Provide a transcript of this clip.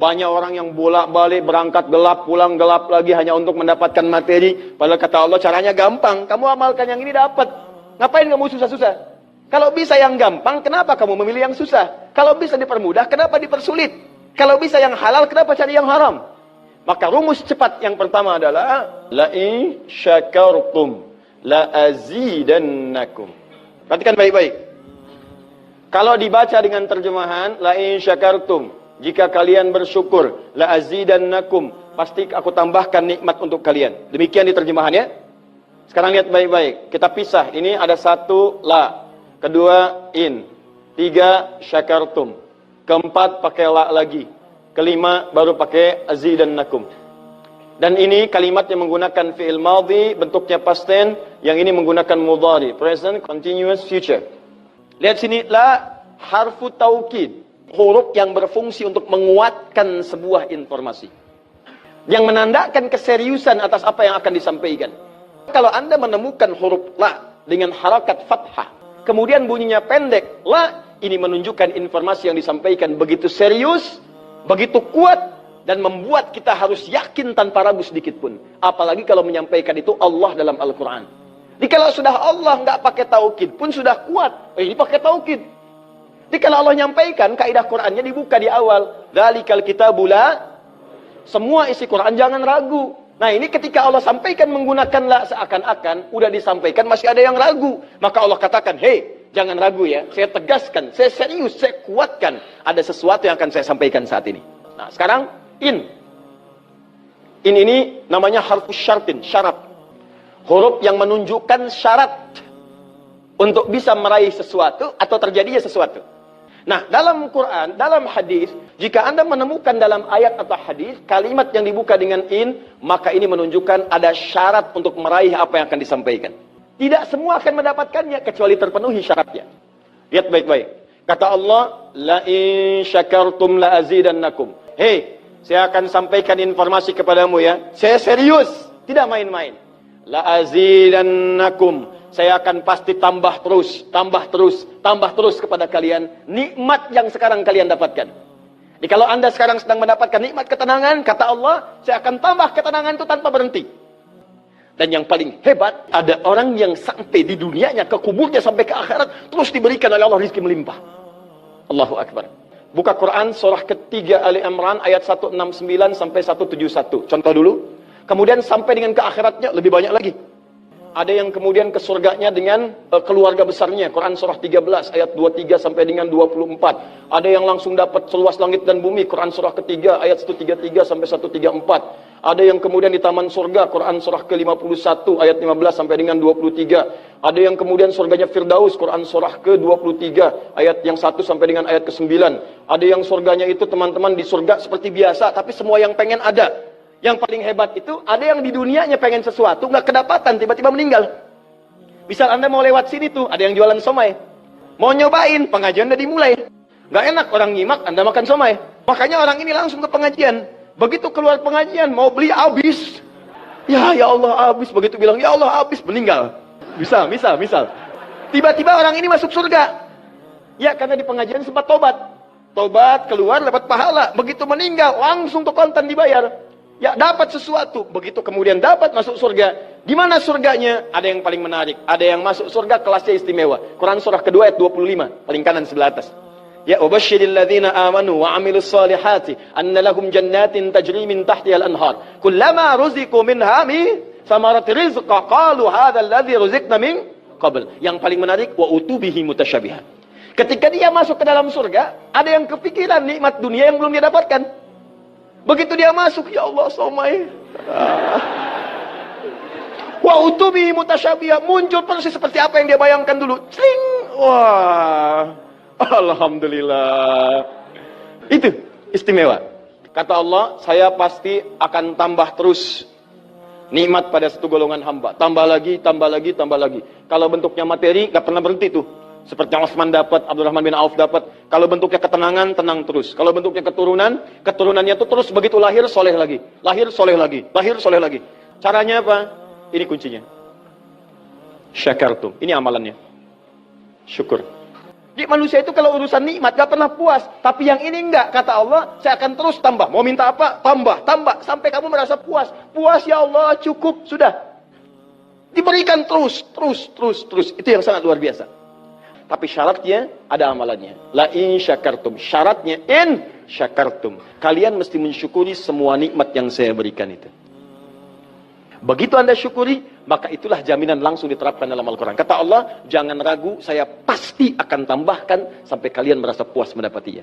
Banyak orang yang bolak-balik berangkat gelap, pulang gelap lagi hanya untuk mendapatkan materi. Padahal kata Allah caranya gampang. Kamu amalkan yang ini dapat. Ngapain kamu susah-susah? Kalau bisa yang gampang, kenapa kamu memilih yang susah? Kalau bisa dipermudah, kenapa dipersulit? Kalau bisa yang halal, kenapa cari yang haram? Maka rumus cepat yang pertama adalah la in syakartum la azidannakum. Perhatikan baik-baik. Kalau dibaca dengan terjemahan la in syakartum, jika kalian bersyukur, la azidannakum, pasti aku tambahkan nikmat untuk kalian. Demikian di terjemahannya. Sekarang lihat baik-baik. Kita pisah. Ini ada satu la, kedua in, tiga syakartum, keempat pakai la lagi, kelima baru pakai azidannakum. Dan ini kalimat yang menggunakan fi'il madhi, bentuknya past tense, yang ini menggunakan mudhari, present continuous future. Lihat sini, la harfu taukid, huruf yang berfungsi untuk menguatkan sebuah informasi, yang menandakan keseriusan atas apa yang akan disampaikan. Kalau Anda menemukan huruf la dengan harakat fathah, kemudian bunyinya pendek, la, ini menunjukkan informasi yang disampaikan begitu serius, begitu kuat, dan membuat kita harus yakin tanpa ragu sedikit pun. Apalagi kalau menyampaikan itu Allah dalam Al-Quran. Jadi kalau sudah Allah nggak pakai taukid pun sudah kuat. Ini pakai taukid. Jadi kalau Allah nyampaikan, kaidah Qurannya dibuka di awal. Dzalikal kitabu la, semua isi Quran jangan ragu. Nah ini ketika Allah sampaikan menggunakan la seakan-akan udah disampaikan masih ada yang ragu. Maka Allah katakan, hei jangan ragu ya. Saya tegaskan, saya serius, saya kuatkan. Ada sesuatu yang akan saya sampaikan saat ini. Nah sekarang in. In ini namanya harfus syartin, syarat. Huruf yang menunjukkan syarat untuk bisa meraih sesuatu atau terjadinya sesuatu. Nah, dalam Quran, dalam hadis, jika Anda menemukan dalam ayat atau hadis kalimat yang dibuka dengan in, maka ini menunjukkan ada syarat untuk meraih apa yang akan disampaikan. Tidak semua akan mendapatkannya kecuali terpenuhi syaratnya. Lihat baik-baik. Kata Allah, la in syakartum la azidannakum. Hei, saya akan sampaikan informasi kepadamu ya. Saya serius, tidak main-main. La azidannakum, saya akan pasti tambah terus, tambah terus, tambah terus kepada kalian nikmat yang sekarang kalian dapatkan. Jadi kalau Anda sekarang sedang mendapatkan nikmat ketenangan, kata Allah, saya akan tambah ketenangan itu tanpa berhenti. Dan yang paling hebat, ada orang yang sampai di dunianya, ke kuburnya sampai ke akhirat, terus diberikan oleh Allah rezeki melimpah. Allahu Akbar. Buka Quran surah ketiga Ali Imran ayat 169 sampai 171. Contoh dulu. Kemudian sampai dengan ke akhiratnya lebih banyak lagi. Ada yang kemudian ke surganya dengan keluarga besarnya. Quran surah 13 ayat 23 sampai dengan 24. Ada yang langsung dapat seluas langit dan bumi. Quran surah ketiga ayat 133 sampai 134. Ada yang kemudian di taman surga. Quran surah ke-51 ayat 15 sampai dengan 23. Ada yang kemudian surganya Firdaus. Quran surah ke-23 ayat yang 1 sampai dengan ayat ke-9. Ada yang surganya itu teman-teman di surga seperti biasa, tapi semua yang pengen ada. Yang paling hebat itu, ada yang di dunianya pengen sesuatu, nggak kedapatan, tiba-tiba meninggal. Misal Anda mau lewat sini tuh, ada yang jualan somai. Mau nyobain, pengajian udah dimulai. Nggak enak orang nyimak, Anda makan somai. Makanya orang ini langsung ke pengajian. Begitu keluar pengajian, mau beli habis. Ya Allah habis. Begitu bilang, ya Allah habis, meninggal. Misal. Tiba-tiba orang ini masuk surga. Ya, karena di pengajian sempat tobat. Tobat, keluar, dapat pahala. Begitu meninggal, langsung tuh kontan dibayar. Ya, dapat sesuatu. Begitu kemudian dapat masuk surga. Di mana surganya? Ada yang paling menarik. Ada yang masuk surga kelasnya istimewa. Quran surah kedua ayat 25. Paling kanan sebelah atas. Ya, wabashshiril ladzina amanu wa 'amilus solihati anna lahum jannatin tajri min tahtiha al-anhar. Kullama ruziqu minha min samarati rizqa qalu hadzal ladzi ruziqna min qabl. Yang paling menarik, wa utubihi mutasyabihan. Ketika dia masuk ke dalam surga, ada yang kepikiran nikmat dunia yang belum dia dapatkan. Begitu dia masuk, ya Allah somai. Wa utubi mutasyabihah, muncul persis seperti apa yang dia bayangkan dulu. Cling. Wah. Alhamdulillah. Itu istimewa. Kata Allah, saya pasti akan tambah terus nikmat pada satu golongan hamba. Tambah lagi, tambah lagi, tambah lagi. Kalau bentuknya materi, gak pernah berhenti tuh. Seperti yang Utsman dapat, Abdurrahman bin Auf dapat. Kalau bentuknya ketenangan, tenang terus. Kalau bentuknya keturunan, keturunannya itu terus begitu lahir, soleh lagi. Lahir, soleh lagi. Lahir, soleh lagi. Caranya apa? Ini kuncinya. Syakartum. Ini amalannya. Syukur. Jadi manusia itu kalau urusan nikmat gak pernah puas. Tapi yang ini enggak, kata Allah, saya akan terus tambah. Mau minta apa? Tambah, tambah. Sampai kamu merasa puas. Puas ya Allah, cukup, sudah. Diberikan terus, terus, terus, terus. Itu yang sangat luar biasa. Tapi syaratnya ada amalannya. La in syakartum. Syaratnya in syakartum. Kalian mesti mensyukuri semua nikmat yang saya berikan itu. Begitu Anda syukuri, maka itulah jaminan langsung diterapkan dalam Al-Quran. Kata Allah, jangan ragu, saya pasti akan tambahkan sampai kalian merasa puas mendapatinya.